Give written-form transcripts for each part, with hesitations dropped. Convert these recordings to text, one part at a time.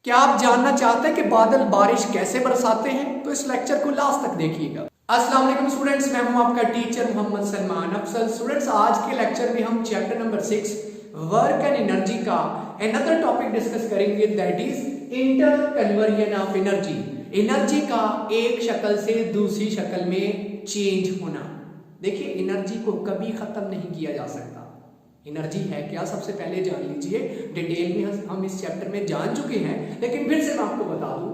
क्या आप जानना चाहते हैं कि बादल बारिश कैसे बरसाते हैं? तो इस लेक्चर को लास्ट तक देखिएगा। अस्सलाम वालेकुम स्टूडेंट्स, मैं हूं आपका टीचर मोहम्मद सलमान अफसल। स्टूडेंट्स, आज के लेक्चर में हम chapter number 6 work and energy का अनदर टॉपिक डिस्कस करेंगे, that is inter conversion of energy. Energy का एक शक्ल से दूसरी शक्ल में चेंज होना। देखिए, एनर्जी को कभी खत्म नहीं किया जा सकता। एनर्जी है क्या, सबसे पहले जान लीजिए। डिटेल में हम इस चैप्टर में जान चुके हैं, लेकिन फिर से मैं आपको बता दूं,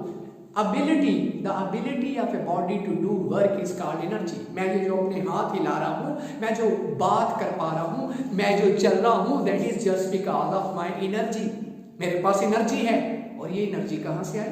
the ability of a body to do work is called energy. मैं जो अपने हाथ हिला रहा हूं, मैं जो बात कर पा रहा हूं, मैं जो चल रहा हूं, that is just because of my energy. मेरे पास एनर्जी है। और ये एनर्जी कहां से आई?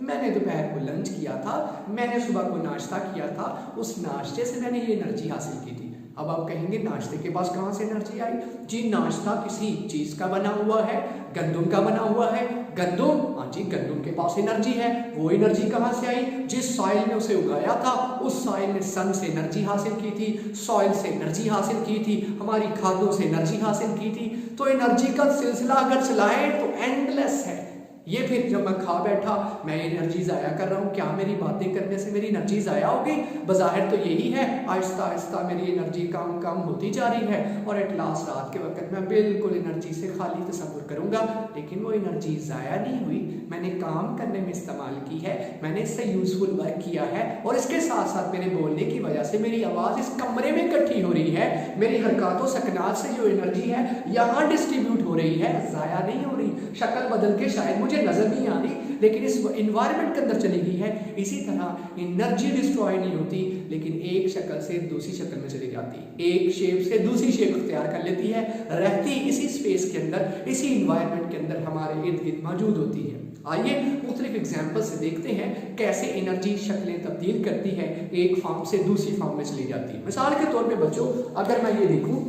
मैंने दोपहर को लंच किया था, मैंने सुबह को नाश्ता किया था, उस नाश्ते से मैंने ये एनर्जी हासिल की थी। अब आप कहेंगे नाश्ते के पास कहां से एनर्जी आई? जी, नाश्ता किसी चीज का बना हुआ है, गंदुम का बना हुआ है। गंदुम, हाँ जी, गंदुम के पास एनर्जी है। वो एनर्जी कहां से आई? जिस सॉइल में उसे उगाया था, उस सॉइल ने सन से एनर्जी हासिल की थी, सॉइल से एनर्जी हासिल की थी, हमारी खादों से एनर्जी हासिल की थी। तो एनर्जी का सिलसिला अगर चलाएं तो एंडलेस है। ये फिर जब मैं खा बैठा, मैं एनर्जी ज़ाया कर रहा हूँ, क्या मेरी बातें करने से मेरी एनर्जी ज़ाया हो गई? बज़ाहिर तो यही है। आहिस्ता आहिस्ता मेरी एनर्जी कम कम होती जा रही है और एट लास्ट रात के वक्त मैं बिल्कुल एनर्जी से खाली तसव्वुर करूँगा, लेकिन वो एनर्जी ज़ाया नहीं हुई। मैंने काम करने में इस्तेमाल की है, मैंने इससे यूजफुल वर्क किया है, और इसके साथ साथ मेरे बोलने की वजह से मेरी आवाज़ इस कमरे में इकट्ठी हो रही है। मेरी हरकतों सकनात से जो एनर्जी है यहाँ डिस्ट्रीब्यूट हो रही है, ज़ाया नहीं हो रही। शक्ल बदल के शायद मुझे नजर नहीं आ रही, लेकिन इस इन्वायरमेंट के अंदर चली गई है। इसी तरह एनर्जी डिस्ट्रॉय नहीं होती, लेकिन एक शक्ल से दूसरी शक्ल में चली जाती, एक शेप से दूसरी शेप अख्तियार कर लेती है, रहती इसी स्पेस के अंदर, इसी इन्वायरमेंट के अंदर हमारे इर्द गिर्द मौजूद होती है। आइए मुख्तलिफ एग्जाम्पल से देखते हैं कैसे एनर्जी शक्लें तब्दील करती है, एक फॉर्म से दूसरी फॉर्म में चली जाती है। मिसाल के तौर पर बच्चों, अगर मैं ये देखूं,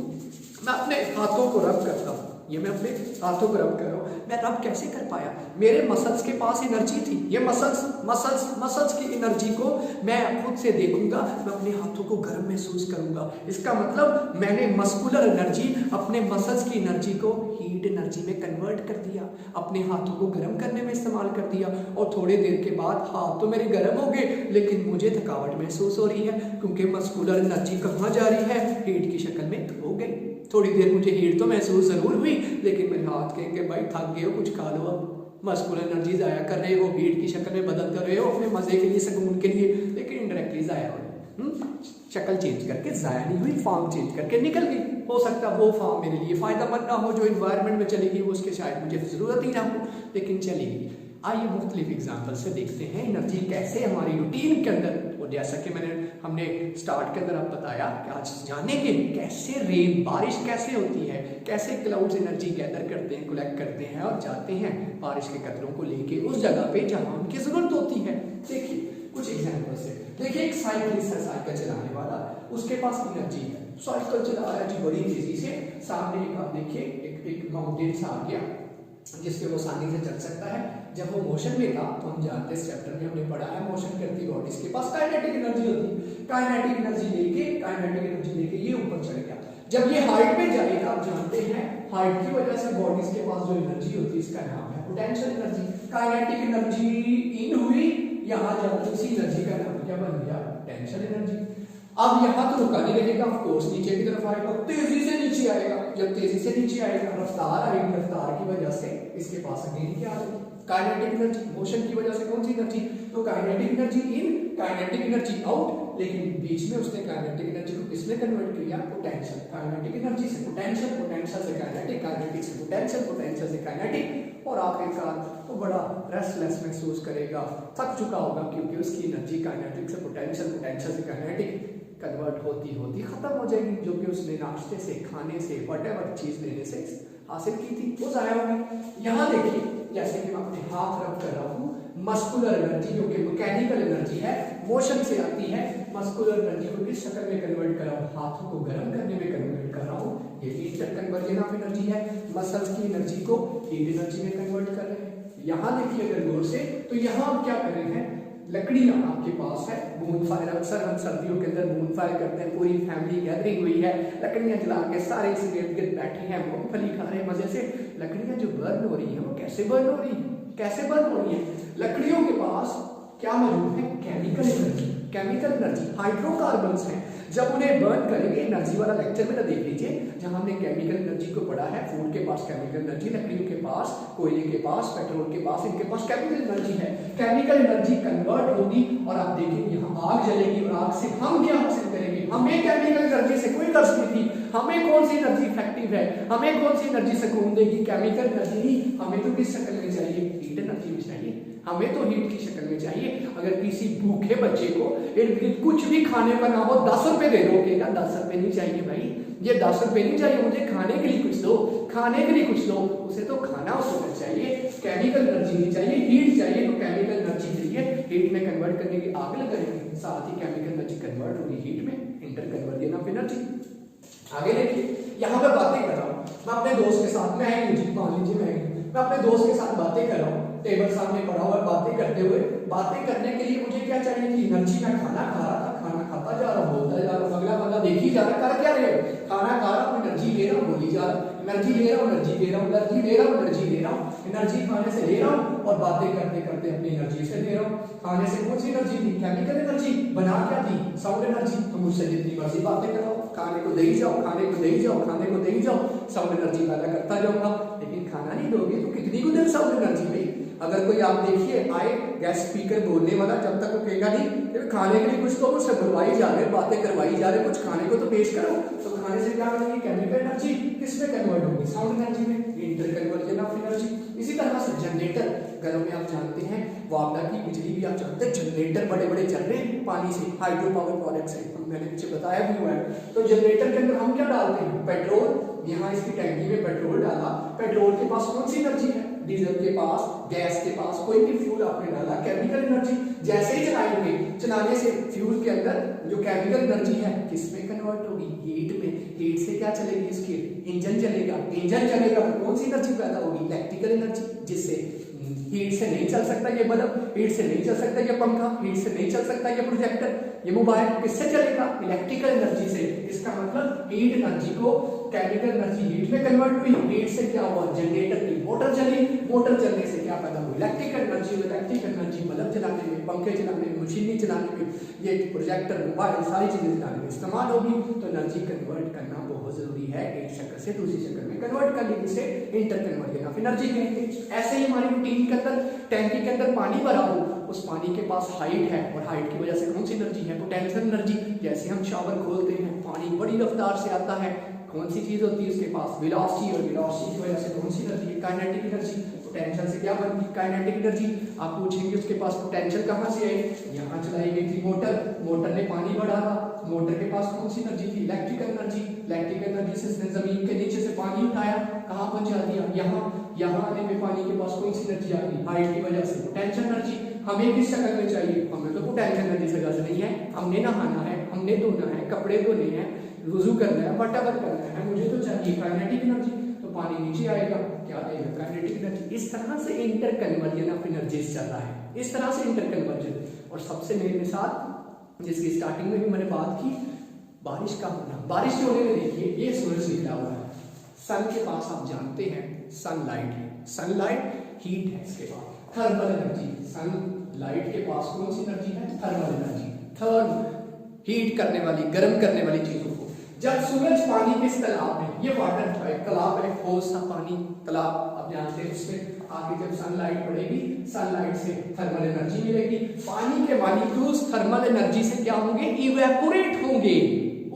मैं अपने हाथों को रब करता हूं, ये मैं अपने हाथों को रब कर रहा हूँ। मैं रब कैसे कर पाया? मेरे मसल्स के पास एनर्जी थी। ये मसल्स की एनर्जी को मैं खुद से देखूंगा, मैं अपने हाथों को गर्म महसूस करूंगा। इसका मतलब मैंने मस्कुलर एनर्जी, अपने मसल्स की एनर्जी को हीट एनर्जी में कन्वर्ट कर दिया, अपने हाथों को गर्म करने में इस्तेमाल कर दिया। और थोड़ी देर के बाद हाथ तो मेरे गर्म हो गए, लेकिन मुझे थकावट महसूस हो रही है, क्योंकि मस्कुलर एनर्जी कहाँ जा रही है? हीट की शक्ल में हो गई। थोड़ी देर मुझे हीट तो महसूस जरूर हुई, लेकिन मेरे हाथ कहेंगे भाई थक गए हो, कुछ खा लो। अब मस्कुलर एनर्जी ज़ाया कर रहे हो, हीट की शक्ल में बदल कर रहे हो अपने मजे के लिए, सुकून के लिए, लेकिन इनडायरेक्टली ज़ाया हो रही। शक्ल चेंज करके ज़ाया नहीं हुई, फॉर्म चेंज करके निकल गई। हो सकता है वो फॉर्म मेरे लिए फ़ायदेमंद ना हो, जो इन्वायरमेंट में चलेगी वो उसके शायद मुझे ज़रूरत ही ना हो, लेकिन चलेगी। आइए मुख्तलिफ एग्जाम्पल से देखते हैं एनर्जी कैसे हमारी रूटीन के अंदर, और जैसा कि हमने स्टार्ट के अंदर आप बताया कि आज जानेंगे कैसे रेन, बारिश कैसे होती है, कैसे क्लाउड्स एनर्जी गैदर करते हैं, कलेक्ट करते हैं और जाते हैं बारिश के कतरों को लेके उस जगह पे जहां उनकी जरूरत होती है। देखिए कुछ एग्जाम्पल से, देखिए एक साइकिलिस्ट है, साइकिल चलाने वाला, उसके पास एनर्जी है, साइकिल चला रहा है जी बड़ी तेजी से। सामने एक आप देखिए एक माउंटेन सा आ गया जिसपे वो आसानी से चल सकता है। जब वो मोशन में था, तो हम जानते हैं, इस चैप्टर में हमने पढ़ा है, मोशन करती बॉडीज के पास काइनेटिक एनर्जी होती है। काइनेटिक एनर्जी लेके ये ऊपर चढ़ गया। जब ये हाइट पे जाएगा, आप जानते हैं हाइट की वजह से बॉडीज के पास जो एनर्जी होती है, इसका नाम है potential energy. Kinetic energy in हुई, यहाँ जाकर उसी एनर्जी का नाम क्या बन गया? Potential energy. अब यहाँ तो रुका नहीं रहेगा, ऑफ कोर्स नीचे की तरफ आएगा, तेजी से नीचे आएगा। जब तेजी से नीचे आएगा, रफ्तार आएगी, रफ्तार की वजह से इसके पास अगेन क्या आ जाएगी? Kinetic energy. मोशन की वजह से कौन सी एनर्जी? तो kinetic energy in, kinetic energy out, लेकिन बीच में उसने काइनेटिक एनर्जी को किसमें कन्वर्ट किया? पोटेंशियल। काइनेटिक एनर्जी से पोटेंशियल, पोटेंशियल से काइनेटिक, काइनेटिक से पोटेंशियल, पोटेंशियल से काइनेटिक, और आखिरकार वो बड़ा रेस्टलेस महसूस करेगा, थक चुका होगा, क्योंकि उसकी एनर्जी काइनेटिक से पोटेंशियल, पोटेंशियल से काइनेटिक कन्वर्ट होती होती खत्म हो जाएगी, जो कि उसने नाश्ते से, खाने से, व्हाटएवर चीज लेने से हासिल की थी, वो जाया होगी। यहाँ देखिए, जैसे कि मैं अपने हाथ रब कर रहा हूँ, मस्कुलर एनर्जी जो कि मैकेनिकल एनर्जी है, मोशन से आती है, मस्कुलर एनर्जी को किस शक्ल में कन्वर्ट कर रहा हूँ? हाथों को गर्म करने में कन्वर्ट कर रहा हूँ। ये हीट कन्वर्जन ऑफ एनर्जी है, मसल्स की एनर्जी को हीट एनर्जी में कन्वर्ट कर रहे हैं। यहाँ देखिए अगर गौर से, तो यहाँ आप क्या कर रहे हैं? लकड़ियां आपके पास है, बून फायर, अक्सर हम सर्दियों के अंदर बून फायर करते हैं, पूरी फैमिली गैदरिंग हुई है, लकड़ियां जला के सारे इस इर्द गिर्द बैठे हैं, मूंगफली खा रहे हैं मजे से। लकड़ियां जो बर्न हो रही है, वो कैसे बर्न हो रही है? कैसे बर्न हो रही है? लकड़ियों के पास क्या मौजूद है? Chemical energy. Chemical energy hydrocarbons हैं, जब उन्हें बर्न करेंगे, एनर्जी वाला लेक्चर में देख लीजिए जहां हमने केमिकल एनर्जी को पढ़ा है। फूड के पास केमिकल एनर्जी, लकड़ियों के पास, कोयले के पास, पेट्रोल के पास, इनके पास केमिकल एनर्जी है। केमिकल एनर्जी कन्वर्ट होगी और आप देखेंगे यहाँ आग जलेगी और आग से हम क्या हासिल करेंगे? हमें केमिकल एनर्जी से कोई गर्ज नहीं थी, हमें कौन सी एनर्जी इफेक्टिव है, हमें कौन सी एनर्जी सुकून देगी? केमिकल एनर्जी ही। हमें तो किस शक्ल में चाहिए? हीट एनर्जी में चाहिए, हमें तो हीट की शक्ल में चाहिए। अगर किसी भूखे बच्चे को कुछ भी खाने का ना हो, 10 रुपए दे दो, कहेगा 10 रुपए नहीं चाहिए भाई, ये 10 रुपए नहीं चाहिए मुझे, खाने के लिए कुछ दो, खाने के लिए कुछ दो। उसे तो खाना उसको चाहिए, केमिकल एनर्जी नहीं चाहिए, हीट चाहिए। तो केमिकल एनर्जी के लिए हीट में कन्वर्ट करने की आग लगाएंगे, साथ ही केमिकल एनर्जी कन्वर्ट होगी हीट में, इंटर कन्वर्जन ऑफ एनर्जी। आगे देखिए, यहाँ पे बातें कर रहा हूँ मैं अपने दोस्त के साथ, मैं मान लीजिए मैं अपने दोस्त के साथ बातें कर रहा हूँ, टेबल सामने पड़ा हुआ, बातें करते हुए, बातें करने के लिए मुझे क्या चाहिए थी? एनर्जी। मैं खाना खा रहा था, खाना खाता जा रहा हूँ, बोलता जा रहा हूँ, अगला बंदा देख ही जा रहा है, कर क्या रहे हो? खाना खा रहा हूँ, एनर्जी ले रहा हूँ, बोली जा रहा हूँ, एनर्जी ले रहा हूँ, एनर्जी ले रहा हूँ, एनर्जी ले रहा हूँ, एनर्जी ले रहा हूँ, एनर्जी खाने से ले रहा हूँ और बातें करते करते अपनी एनर्जी से ले रहा हूँ। खाने से कौन सी एनर्जी थी? Chemical energy. बना क्या थी? Sound energy. तो मुझसे जितनी मर्जी बातें कराओ, खाने को दे ही जाओ, खाने को दे ही जाओ, खाने को दे ही जाओ, साउंड एनर्जी पैदा करता जाऊंगा, लेकिन खाना नहीं दोगे तो कितनी को देर साउंड एनर्जी में? अगर कोई आप देखिए आए गेस्ट स्पीकर बोलने वाला, जब तक वो कहेगा नहीं खाने के लिए कुछ तो मुझसे बुलवाई जा रहे, बातें करवाई जा रहे, कुछ खाने को तो पेश करो, तो खाने से क्या मिलेगी? Chemical energy. किसमें कन्वर्ट होगी? साउंड एनर्जी में, इंटर कन्वर्जन ऑफ एनर्जी। इसी तरह से जनरेटर, घरों में आप जानते हैं वापडा की बिजली भी आप जानते हैं, जनरेटर बड़े बड़े चल रहे हैं पानी से, हाइड्रो पावर प्रोजेक्ट से, मैंने पीछे बताया भी हुआ है। तो जनरेटर के अंदर हम क्या डालते हैं? पेट्रोल। यहाँ इसकी टैंकी में पेट्रोल डाला, पेट्रोल के पास कौन सी एनर्जी है? डीजल के पास, गैस के पास, कोई भी फ्यूल आपने डाला, केमिकल एनर्जी। जैसे ही चलाएंगे, चलाने से फ्यूल के अंदर जो केमिकल एनर्जी है किसमें कन्वर्ट होगी? हीट में। हीट से क्या चलेगी? इसके इंजन चलेगा, इंजन चलेगा तो कौन सी एनर्जी पैदा होगी? इलेक्ट्रिकल एनर्जी, जिससे हीट से नहीं चल सकता ये बल्ब, हीट से नहीं चल सकता ये पंखा, हीट से नहीं चल सकता ये प्रोजेक्टर, ये मोबाइल, किससे चलेगा? इलेक्ट्रिकल एनर्जी से। इसका मतलब हीट एनर्जी को केमिकल एनर्जी हीट में कन्वर्ट हुई, हीट से क्या हुआ? जनरेटर की मोटर चली, मोटर चलने से क्या पैदा हुआ? Electrical energy. Electrical energy bulb चलाने में, पंखे चलाने में, मशीनरी चलाने में, ये प्रोजेक्टर, मोबाइल, सारी चीजें चलाने में इस्तेमाल होगी। तो एनर्जी कन्वर्ट करना बहुत जरूरी है, एक शक्ल से दूसरी शक्ल में कन्वर्ट करने, जिसे इंटर कन्वर्जन ऑफ एनर्जी कहेंगे। ऐसे ही हमारी रूटीन के अंदर टैंकी के अंदर पानी भरा हो, उस पानी के पास हाइट है और हाइट की वजह से कौन सी एनर्जी है? Potential energy. जैसे हम शावर खोलते हैं, पानी बड़ी रफ्तार से आता है, कौन सी चीज होती है उसके पास? वेलोसिटी, और वेलोसिटी की वजह से कौन सी एनर्जी है? Kinetic energy. पोटेंशियल से क्या बनती है? Kinetic energy. आप पूछेंगे उसके पास पोटेंशियल कहाँ से है? यहाँ चलाई गई थी मोटर, मोटर ने पानी बढ़ाया, मोटर के पास कौन सी एनर्जी थी? Electrical energy. इलेक्ट्रिकल एनर्जी से इसने जमीन के नीचे से पानी उठाया, कहाँ पहुंचा दिया? यहाँ। यहाँ आने में पानी के पास कौन सी एनर्जी आ गई? हाइट की वजह से पोटेंशियल एनर्जी। हमें किस शक्ल में चाहिए? हमें तो पोटेंशियल एनर्जी से गज नहीं है, हमने नहाना है, हमने धोना है, कपड़े धोने हैं, वुजू करना है, वटावर करना है, मुझे तो चाहिए काइनेटिक एनर्जी। तो पानी नीचे आएगा, क्या आएगा? Kinetic energy. इस तरह से इंटर कन्वर्जन ऑफ एनर्जीज चल रहा है, इस तरह से इंटर कन्वर्जन। और सबसे मेन मिसाल जिसकी स्टार्टिंग में भी मैंने बात की, बारिश का होना। बारिश के होने में देखिए ये सूरज निकला हुआ है, सन के पास आप जानते हैं सनलाइट है, सनलाइट हीट है, इसके पास थर्मल एनर्जी। सनलाइट के पास कौन सी एनर्जी है? Thermal energy. थर्म, हीट करने वाली, गर्म करने वाली चीजों को। जब सूरज पानी के इस तालाब में, ये वाटर है, तालाब है, ठोस सा पानी तालाब, आप जानते हैं, उसमें आगे जब सनलाइट पड़ेगी, सनलाइट से थर्मल एनर्जी मिलेगी। पानी के मॉलिक्यूल्स थर्मल एनर्जी से क्या होंगे? इवेपोरेट होंगे।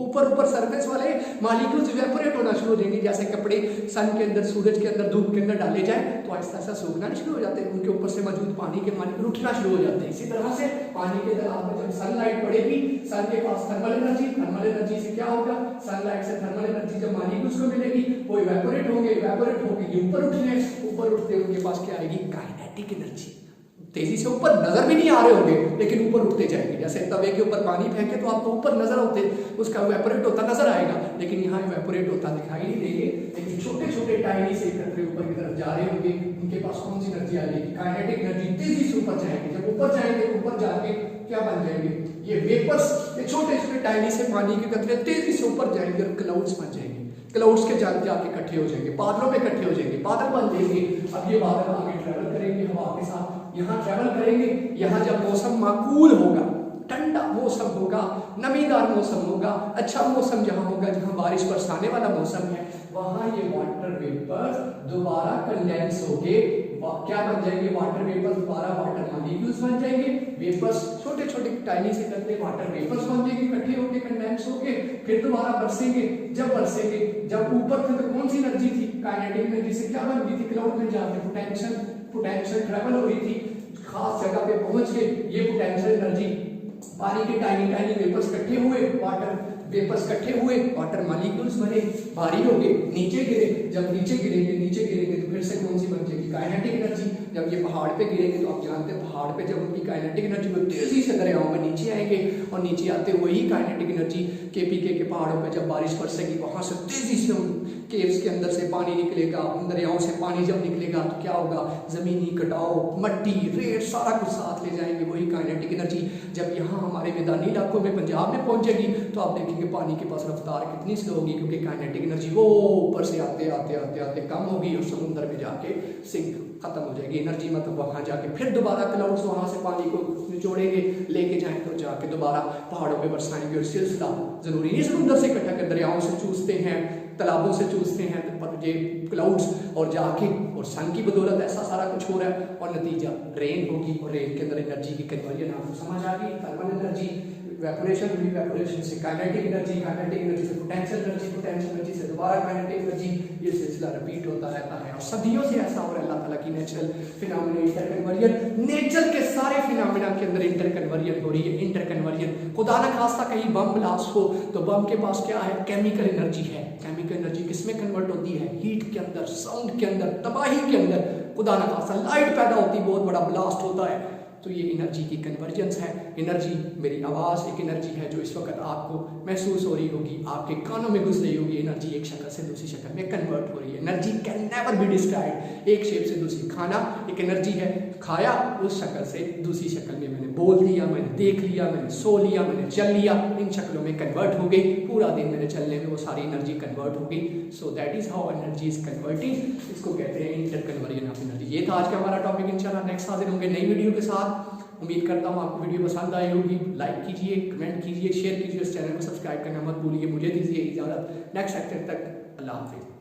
ऊपर ऊपर सरफेस वाले मॉलिक्यूल्स इवेपोरेट होना शुरू हो जाएंगे। जैसे कपड़े सन के अंदर, सूरज के अंदर, धूप के अंदर डाले जाए तो आहिस्ता आहिस्ता सूखना शुरू हो जाते हैं, उनके ऊपर से मौजूद पानी के मॉलिक्यूल उठना शुरू हो जाते हैं। इसी तरह से पानी के तालाब में जब सनलाइट पड़ेगी, सन के पास थर्मल एनर्जी, थर्मल एनर्जी से क्या होगा? सनलाइट से थर्मल एनर्जी जब मॉलिक्यूल्स को मिलेगी वो इवेपोरेट होंगे, इवेपोरेट होंगे ऊपर उठने, ऊपर उठते उनके पास क्या आएगी? Kinetic energy. तेजी से ऊपर नजर भी नहीं आ रहे होंगे लेकिन ऊपर उठते जाएंगे। जैसे तवे के ऊपर पानी फेंके तो आपको ऊपर नजर होते, उसका इवेपोरेट होता नजर आएगा, लेकिन यहाँ इवेपोरेट होता दिखाई नहीं देंगे, लेकिन छोटे छोटे टाइनी से कतरे ऊपर की तरफ जा रहे होंगे। उनके पास कौन सी एनर्जी आ जाएगी? Kinetic energy. तेजी से ऊपर जाएंगे, जब ऊपर जाएंगे ऊपर जाके क्या बन जाएंगे? ये वेपर्स, ये छोटे छोटे टाइनी से पानी के कतरे तेजी से ऊपर जाएंगे और क्लाउड्स बन जाएंगे। क्लाउड्स के जाके इकट्ठे हो जाएंगे, बादलों में इकट्ठे हो जाएंगे, बादल बन जाएंगे। अब ये बादल आगे ट्रेवल करेंगे हवा के साथ, यहाँ ट्रेवल करेंगे। यहाँ जब मौसम माकूल होगा, ठंडा मौसम होगा, नमीदार मौसम होगा, अच्छा मौसम जहाँ होगा, जहाँ बारिश बरसाने वाला मौसम है, वहाँ ये वाटर वेपर्स दोबारा कंडेंस होके क्या बन जाएंगे, वाटर वेपर्स दोबारा वाटर मॉलिक्यूल्स बन जाएंगे। वेपर्स छोटे छोटे टाइनी से करते वाटर वेपर्स बन जाएंगे, इकट्ठे होके कंडेंस होके फिर दोबारा बरसेंगे। जब बरसेंगे, जब ऊपर थे तो कौन सी एनर्जी थी, काइनेटिक एनर्जी से क्या बन गई थी, क्लाउड में जाके पोटेंशियल ट्रेवल हो रही थी, खास जगह पे पहुंच के ये पोटेंशियल एनर्जी पानी के टाइनी टाइनी वेपर्स इकट्ठे हुए, वाटर वेपर्स इकट्ठे हुए, वाटर मॉलिक्यूल्स बने, भारी हो गए, नीचे गिरे। जब नीचे गिरेंगे तो फिर से कौन सी बन जाएगी, काइनेटिक एनर्जी। जब ये पहाड़ पे गिरेंगे तो आप जानते हैं पहाड़ पे जब उनकी काइनेटिक एनर्जी वो तेजी से दरियाओं में नीचे आएंगे, और नीचे आते हुए ही काइनेटिक एनर्जी केपीके के पहाड़ों पे जब बारिश बरसेगी वहां से तेजी से उन केव्स के अंदर से पानी निकलेगा, उन दरियाओं से पानी जब निकलेगा तो क्या होगा, जमीनी कटाव, मट्टी, रेत सारा कुछ साथ ले जाएंगे, वही काइनेटिक एनर्जी। जब यहाँ हमारे मैदानी इलाकों में पंजाब में पहुंचेगी तो आप देखेंगे पानी के पास रफ्तार कितनी स्लो होगी, क्योंकि काइनेटिक एनर्जी वो ऊपर से आते आते आते आते कम होगी और समुद्र में जाके सिंक खत्म हो जाएगी एनर्जी। मतलब वहां जाके फिर दोबारा क्लाउड्स वहां से पानी को निचोड़ेंगे, लेके जाएंगे तो जाके दोबारा पहाड़ों पे बरसाएंगे। और सिलसिला जरूरी नहीं समुद्र से इकट्ठा कर, दरियाओं से चूसते हैं, तालाबों से चूसते हैं ये क्लाउड्स, और जाके और सन की बदौलत ऐसा सारा कुछ हो रहा है, और नतीजा रेन होगी। और रेन के अंदर एनर्जी की कन्वर्जन आपको समझ आ गई, थर्मल एनर्जी, वेपोरेशन हुई, वेपोरेशन से काइनेटिक एनर्जी, काइनेटिक एनर्जी से पोटेंशियल एनर्जी, पोटेंशियल एनर्जी से दोबारा काइनेटिक एनर्जी। ये सिलसिला रिपीट होता रहता है और सदियों से ऐसा हो रहा है। अल्लाह ताला की natural phenomena inter conversion, nature के सारे फिनोमेना के अंदर इंटर कन्वर्जन हो रही है। इंटर कन्वर्जन, खुदा न खास्ता कहीं बम ब्लास्ट हो तो बम के पास क्या है, केमिकल एनर्जी है। केमिकल एनर्जी किसमें कन्वर्ट होती है, हीट के अंदर, साउंड के अंदर, तबाही के अंदर। खुदा न खास्ता लाइट पैदा होती है, बहुत बड़ा ब्लास्ट होता है, तो ये एनर्जी की कन्वर्जेंस है। एनर्जी, मेरी आवाज़ एक एनर्जी है जो इस वक्त आपको महसूस हो रही होगी, आपके कानों में घुस रही होगी। एनर्जी एक शक्ल से दूसरी शक्ल में कन्वर्ट हो रही है। Energy can never be destroyed, एक शेप से दूसरी। खाना एक एनर्जी है, खाया उस शक्ल से दूसरी शक्ल में, मैंने बोल दिया, मैंने देख लिया, मैंने सो लिया, मैंने चल लिया, इन शक्लों में कन्वर्ट हो गई। पूरा दिन मेरे चलने में वो सारी एनर्जी कन्वर्ट हो गई। So that is how energy is converting, इसको कहते हैं इंटर कन्वर्जन ऑफ एनर्जी। ये था आज का हमारा टॉपिक। इंशाल्लाह नेक्स्ट हाजिर होंगे नई वीडियो के साथ। उम्मीद करता हूँ आपको वीडियो पसंद आई होगी। लाइक कीजिए, कमेंट कीजिए, शेयर कीजिए, इस चैनल को सब्सक्राइब करना मत भूलिए। मुझे दीजिए इजाज़त, नेक्स्ट लेक्चर तक अल्लाह हाफिज़।